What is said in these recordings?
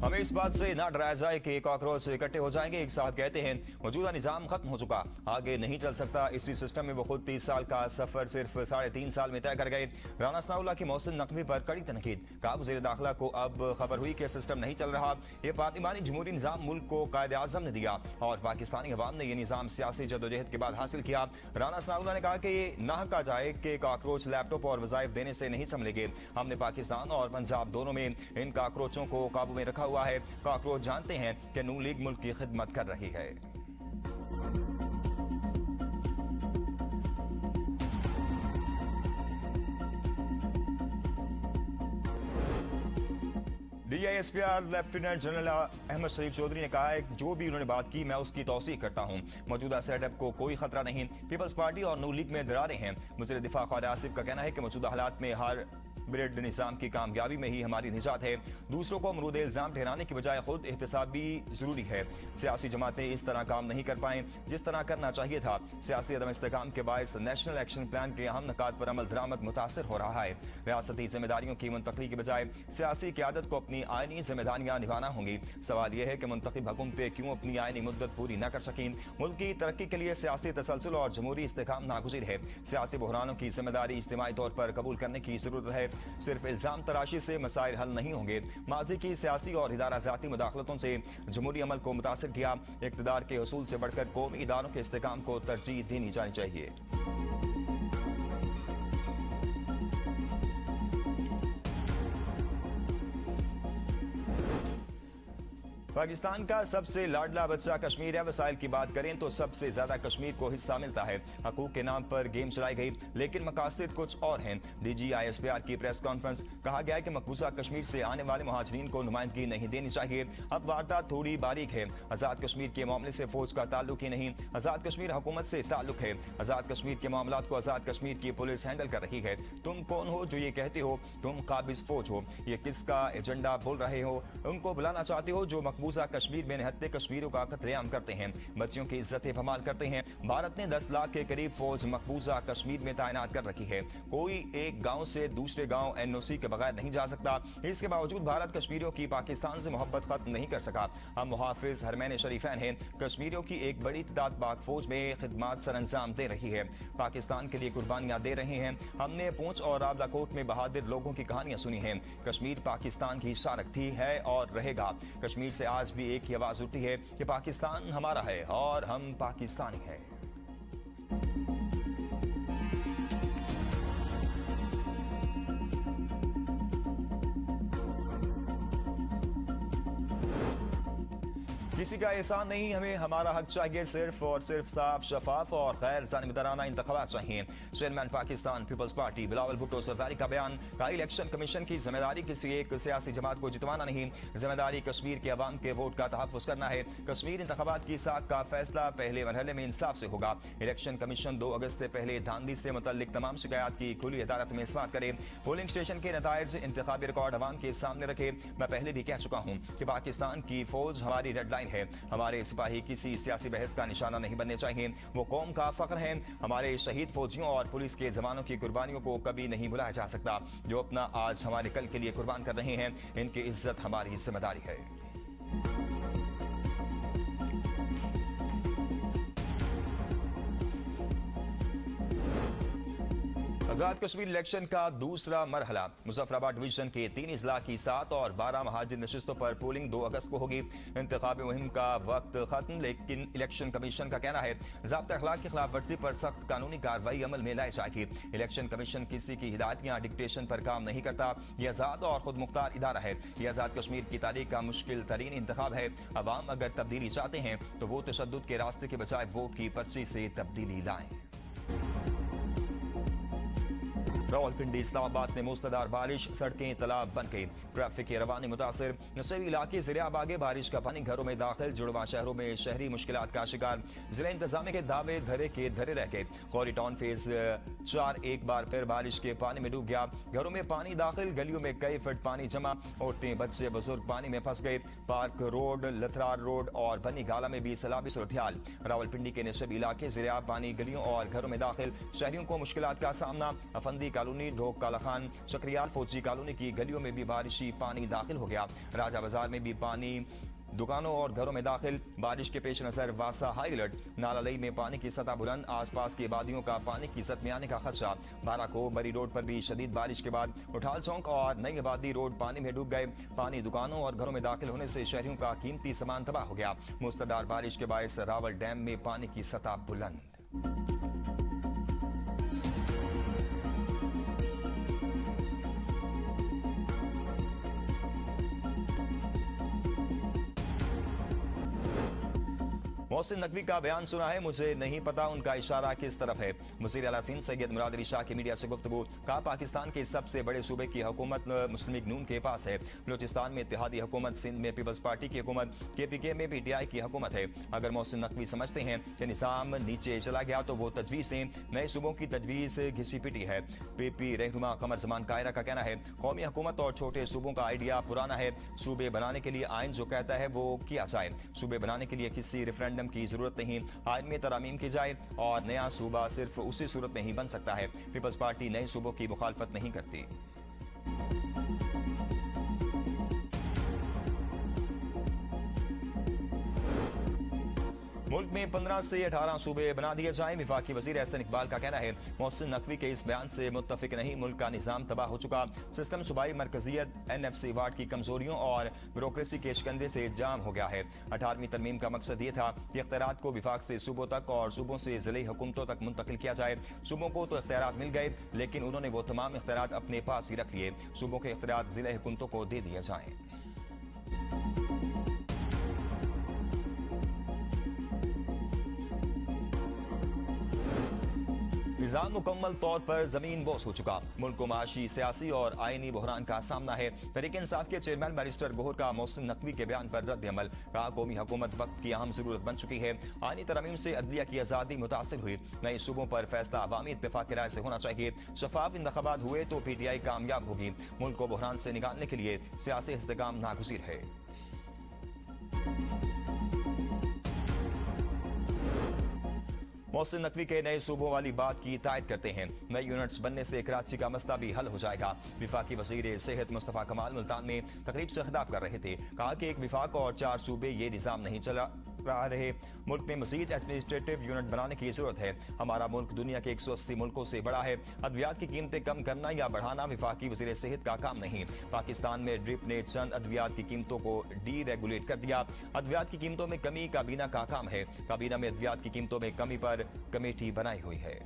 हमें इस बात से ना डराया जाए कि कॉकरोच इकट्ठे हो जाएंगे। एक साहब कहते हैं मौजूदा निजाम खत्म हो चुका, आगे नहीं चल सकता। इसी सिस्टम में वो खुद 30 साल का सफर सिर्फ 3.5 साल में तय कर गए। राना सनाउल्लाह की मौसम नकवी पर कड़ी तनकीद। कहा वज़ीर दाखिला को अब खबर हुई कि सिस्टम नहीं चल रहा। ये पार्लिमानी जमहूरी निजाम मुल्क को कायदे आज़म ने दिया और पाकिस्तानी अवाम ने यह निजाम सियासी जदोजहद के बाद हासिल किया। राना सनाउल्लाह ने कहा कि ये ना कहा जाए कि कॉकरोच लैपटॉप और वज़ाइफ देने से नहीं संभलेंगे। हमने पाकिस्तान और पंजाब दोनों में इन कॉकरोचों को काबू में रखा हुआ है। कॉकरोच जानते हैं कि नून लीग मुल्क की खिदमत कर रही है। DISPR लेफ्टिनेंट जनरल अहमद शरीफ चौधरी ने कहा है जो भी उन्होंने बात की मैं उसकी तौसीक करता हूं। मौजूदा सेटअप को कोई खतरा नहीं। पीपल्स पार्टी और नून लीग में दरारें हैं। वज़ीर दिफा ख्वाजा आसिफ का कहना है कि मौजूदा हालात में हर ब्रिड निजाम की कामयाबी में ही हमारी निजात है। दूसरों को मरूद इल्जाम ठहराने की बजाय खुद एहतसाब भी जरूरी है। सियासी जमातें इस तरह काम नहीं कर पाएं जिस तरह करना चाहिए था। सियासी अदम इस्तेकाम के बायस नेशनल एक्शन प्लान के अहम नकात पर अमल दरामद मुतासर हो रहा है। रियासती जिम्मेदारियों की मुंतकली की बजाय सियासी क़यादत को अपनी आईनी जिम्मेदारियां निभाना होंगी। सवाल यह है कि मुंतखब हुकूमतें क्यों अपनी आईनी मुद्दत पूरी न कर सकें। मुल्क की तरक्की के लिए सियासी तसलसल और जमहूरी इस्तेकाम नागुज़िर है। सियासी बहरानों की जिम्मेदारी इज्तिमाई तौर पर कबूल करने की जरूरत है। सिर्फ इल्जाम तराशी से मसाइल हल नहीं होंगे। माजी की सियासी और इदारा जाती मुदाखलतों से जमहूरी अमल को मुतासर किया। इक़्तिदार के उसूल से बढ़कर कौमी इदारों के इस्तेकाम को तरजीह देनी जानी चाहिए। पाकिस्तान का सबसे लाडला बच्चा कश्मीर है। वसाइल की बात करें तो सबसे ज्यादा कश्मीर को हिस्सा मिलता है। हकूक के नाम पर गेम चलाई गई लेकिन मकासद कुछ और हैं। DGISPR की प्रेस कॉन्फ्रेंस कहा गया है कि मकबूजा कश्मीर से आने वाले महाजरीन को नुमाइंदगी नहीं देनी चाहिए। अब वारदात थोड़ी बारीक है। आजाद कश्मीर के मामले से फौज का ताल्लुक ही नहीं, आजाद कश्मीर हुकूमत से ताल्लुक है। आजाद कश्मीर के मामला को आजाद कश्मीर की पुलिस हैंडल कर रही है। तुम कौन हो जो ये कहते हो तुम काबिज फौज हो? ये किसका एजेंडा बोल रहे हो? उनको बुलाना चाहते हो जो मकबूजा कश्मीर में निहत्ते कश्मीरों का कत्लेआम करते हैं, बच्चियों की इज्जत बहाल करते हैं। भारत ने 10 लाख के करीब फौज मकबूजा कश्मीर में तैनात कर रखी है। कोई एक गांव से दूसरे गांव NOC के बगैर नहीं जा सकता। इसके बावजूद भारत कश्मीरियों की पाकिस्तान से मोहब्बत खत्म नहीं कर सका। हम मुहाफिज हरमैन शरीफैन हैं। कश्मीरियों की एक बड़ी तादाद पाक फौज में खिदमत सर अंजाम दे रही है, पाकिस्तान के लिए कुर्बानियां दे रहे हैं। हमने पूंछ और रावलाकोट में बहादुर लोगों की कहानियां सुनी हैं। कश्मीर पाकिस्तान की शारक थी, है और रहेगा। कश्मीर से आज भी एक ही आवाज उठती है कि पाकिस्तान हमारा है और हम पाकिस्तानी हैं। किसी का एहसान नहीं, हमें हमारा हक चाहिए। सिर्फ और सिर्फ साफ, शफाफ और गैर जानिबदाराना इंतखाबात चाहिए। चेयरमैन पाकिस्तान पीपल्स पार्टी बिलावल भुट्टो सरदारी का बयान। कहा इलेक्शन कमीशन की जिम्मेदारी किसी एक सियासी जमात को जितवाना नहीं, जिम्मेदारी कश्मीर के अवाम के वोट का तहफ़्फ़ुज़ करना है। कश्मीर इंतखाबात की साख का फैसला पहले मरहले में इंसाफ से होगा। इलेक्शन कमीशन 2 अगस्त से पहले धांधली से मुतल्लिक तमाम शिकायत की खुली अदालत में इस्मात करे। पोलिंग स्टेशन के नताइज इंतखाबी रिकॉर्ड अवाम के सामने रखे। मैं पहले भी कह चुका हूँ कि पाकिस्तान की फौज हमारी रेड लाइन है। हमारे सिपाही किसी सियासी बहस का निशाना नहीं बनने चाहिए। वो कौम का फख्र है। हमारे शहीद फौजियों और पुलिस के जवानों की कुर्बानियों को कभी नहीं भुलाया जा सकता। जो अपना आज हमारे कल के लिए कुर्बान कर रहे हैं, इनकी इज्जत हमारी जिम्मेदारी है। आजाद कश्मीर इलेक्शन का दूसरा मरहला। मुजफ्फराबाद डिवीजन के 3 अजला की 7 और 12 महाजिर नशिस्तों पर पोलिंग 2 अगस्त को होगी। इंतखाबी मुहिम का वक्त खत्म, लेकिन इलेक्शन कमीशन का कहना है ज़ाब्ता अखलाक की खिलाफ वर्जी पर सख्त कानूनी कार्रवाई अमल में लाई जाएगी। इलेक्शन कमीशन किसी की हिदायत या डिक्टेशन पर काम नहीं करता। यह आजाद और खुद मुख्तार इदारा है। यह आजाद कश्मीर की तारीख का मुश्किल तरीन इंतखाब है। अवाम अगर तब्दीली चाहते हैं तो वो तशद्दुद के रास्ते के बजाय वोट की पर्ची से तब्दीली लाएं। रावलपिंडी इस्लामाबाद में मूसलाधार बारिश, सड़कें तालाब बन गई। ट्रैफिक की रवानी मुतासर। नशेबी इलाके ज़रिया आगे बारिश का पानी घरों में दाखिल। जुड़वा शहरों में शहरी मुश्किलात का शिकार। जिला इंतजामिया के दावे धरे के धरे रह गए। कौरी टाउन फेज 4 एक बार फिर बारिश के पानी में डूब गया। घरों में पानी दाखिल, गलियों में कई फुट पानी जमा। औरतें बच्चे बुजुर्ग पानी में फंस गए। पार्क रोड, लथरार रोड और बनी गाला में भी सैलाबी सूरत-ए-हाल। रावलपिंडी के नशेबी इलाके ज़रिया पानी गलियों और घरों में दाखिल। शहरियों को मुश्किलात का सामना। अफंदी का कॉलोनी, ढोक काला खान, शक्रियाल फौजी कॉलोनी की गलियों में भी बारिशी पानी दाखिल हो गया। राजा बाजार में भी पानी दुकानों और घरों में दाखिल। बारिश के पेश नजर वासा हाई अलर्ट। नालालई में पानी की सतह बुलंद, आसपास की आबादियों का पानी की सतह में आने का खदशा। बाराको बरी रोड पर भी शदीद बारिश के बाद उठाल चौक और नई आबादी रोड पानी में डूब गए। पानी दुकानों और घरों में दाखिल होने से शहरियों का कीमती सामान तबाह हो गया। मुस्तदार बारिश के बायस रावल डैम में पानी की सतह बुलंद। मोहसिन नकवी का बयान सुना है, मुझे नहीं पता उनका इशारा किस तरफ है। वज़ीर आला सिंध सैयद मुराद अली शाह की मीडिया से गुफ्तगू। कहा, पाकिस्तान के सबसे बड़े सूबे की हुकूमत मुस्लिम लीग नून के पास है। बलूचिस्तान में इत्तेहादी हुकूमत, सिंध में पीपल्स पार्टी की हुकूमत, KPK में PTI की हुकूमत है। अगर मोहसिन नकवी समझते हैं कि निज़ाम नीचे चला गया तो वो तजवीज़ें नए सूबों की तजवीज़ घिसी पिटी है। PP रहनुमा कमर जमान कायरा का कहना है, कौमी हुकूमत और छोटे सूबों का आइडिया पुराना है। सूबे बनाने के लिए आइन जो कहता है वो किया जाए। सूबे बनाने के लिए किसी रेफरेंडम की जरूरत नहीं, आइन में तरामीम की जाए और नया सूबा सिर्फ उसी सूरत में ही बन सकता है। पीपल्स पार्टी नए सूबों की मुखालफत नहीं करती। मुल्क में 15 से 18 सूबे बना दिए जाएं। विफाकी वजीर एहसन इकबाल का कहना है, मोहसिन नकवी के इस बयान से मुत्तफिक नहीं। मुल्क का निजाम तबाह हो चुका। सिस्टम सूबाई मरकजियत, NFC वार्ड की कमजोरियों और ब्यूरोक्रेसी के शिकंजे से जाम हो गया है। 18वीं तरमीम का मकसद ये था कि इख्तियारात को विफाक से सूबों तक और सूबों से जिले हुकूमतों तक मुंतकिल किया जाए। सूबों को तो इख्तियारात मिल गए, लेकिन उन्होंने वो तमाम इख्तियारात अपने पास ही रख लिए। सूबों के इख्तियारात जिले हुकूमतों को दे दिए जाएं। निजाम मुकम्मल तौर पर जमीन बोस हो चुका। मुल्क को माशी, सियासी और आईनी बहरान का सामना है। तहरीक इंसाफ के चेयरमैन बैरिस्टर गोहर का मोहसिन नकवी के बयान पर रद्द अमल। कहा, कौमी हुकूमत वक्त की अहम जरूरत बन चुकी है। आईनी तरमीम से अदलिया की आजादी मुतासिर हुई। नए सूबों पर फैसला अवामी इत्तेफाक की राय से होना चाहिए। शफाफ इंतखाबात हुए तो PTI कामयाब होगी। मुल्क को बहरान से निकालने के लिए सियासी इस्तेकाम नागुज़ीर है। मोहसिन नकवी के नए सूबों वाली बात की तायद करते हैं। नए यूनिट्स बनने से कराची का मसला भी हल हो जाएगा। विफाकी वजीर सेहत मुस्तफा कमाल मुल्तान में तकरीब से खिताब कर रहे थे। कहा कि एक विफाक और 4 सूबे ये निज़ाम नहीं चला रहा रहे। मुल्क में मजीद एडमिनिस्ट्रेटिव यूनिट बनाने की जरूरत है। हमारा मुल्क दुनिया के 180 मुल्कों से बड़ा है। अद्वियात की कीमतें कम करना या बढ़ाना विफाकी वजीर सेहत का काम नहीं। पाकिस्तान में ड्रिप ने चंद अद्वियात की कीमतों को डीरेगुलेट कर दिया। अद्वियात की कीमतों में कमी काबीना का काम है। काबीना में अद्वियात की कीमतों में कमी पर कमेटी बनाई हुई है।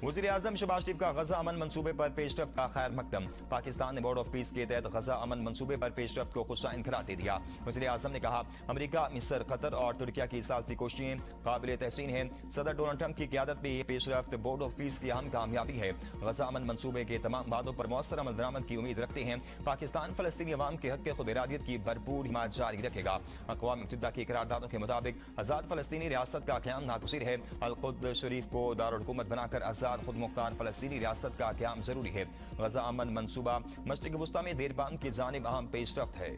वज़ीर आज़म शहबाज शरीफ का गजा अमन मंसूबे पर पेशरफ्त का खैर मकदम। पाकिस्तान ने बोर्ड ऑफ पीस के तहत गजा अमन मंसूबे पर पेशरफ्त को खुशा इनकरार दे दिया। वज़ीर आज़म ने कहा, अमरीका, मिस्र, कतर और तुर्किया की सालसी कोशिशें काबिल तहसीन हैं। सदर डोनाल्ड ट्रंप की क़यादत में यह पेशरफ्त बोर्ड ऑफ पीस की अहम कामयाबी है। गजा अमन मंसूबे के तमाम वादों पर मौसर अमल दरामद की उम्मीद रखते हैं। पाकिस्तान फ़लस्तीनी अवाम के हक़ खुद इरादियत की भरपूर हिमायत जारी रखेगा। अक़वाम मुत्तहिदा की करारदादों के मुताबिक आज़ाद फ़लस्तीनी रियासत का क़याम नागुज़ीर है। अल-कुद्स शरीफ को दारुल हुकूमत बनाकर आज़ाद खुद मुख्तार फ़लस्तीनी रियासत का क़याम जरूरी है। गजा अमन मंसूबा मशरिक़ वुस्ता में देरपाम की जानिब अहम पेशरफ्त है।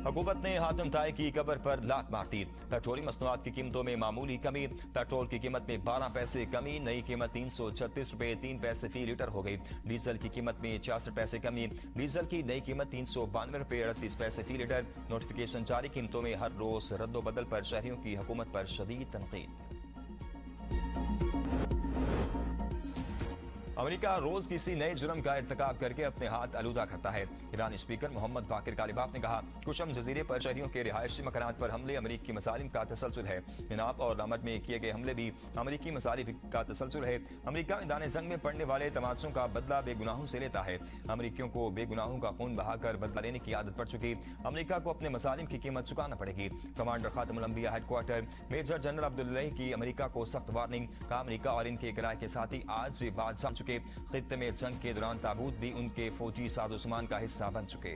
हुकूमत ने हातिम ताई की कब्र पर लात मार दी। पेट्रोलियम मसनूआत की कीमतों में मामूली कमी। पेट्रोल की कीमत में 12 पैसे कमी। नई कीमत 336 रुपए 3 पैसे फी लीटर हो गई। डीजल की कीमत में 66 पैसे कमी। डीजल की नई कीमत 392 रुपए 38 पैसे फी लीटर। नोटिफिकेशन जारी। कीमतों में हर रोज रद्दोबदल पर शहरियों की हुकूमत पर शदीद तनकीद। अमेरिका रोज किसी नए जुर्म का इर्तिकाब करके अपने हाथ आलूदा करता है। ईरानी स्पीकर मोहम्मद बाकिर कालिबाफ ने कहा, कुशम जजीरे पर शहरियों के रिहायशी मकानात पर हमले अमरीकी मसालिम का तसलसल है। इनाप और रामट में किए गए हमले भी अमरीकी मसालिम का तसलसल है। अमरीका मैदान जंग में पड़ने वाले तमाशों का बदला बेगुनाहों से लेता है। अमरीकियों को बेगुनाहों का खून बहाकर बदला लेने की आदत पड़ चुकी। अमरीका को अपने मसालिम की कीमत चुकाना पड़ेगी। कमांडर खातमुल अंबिया हेडक्वार्टर मेजर जनरल अब्दुल्लाही की अमरीका को सख्त वार्निंग। कहा, अमरीका और इनके किराए के साथी आज से बात जान चुके। खित्ते में जंग के दौरान ताबूत भी उनके फौजी साजो सामान का हिस्सा बन चुके।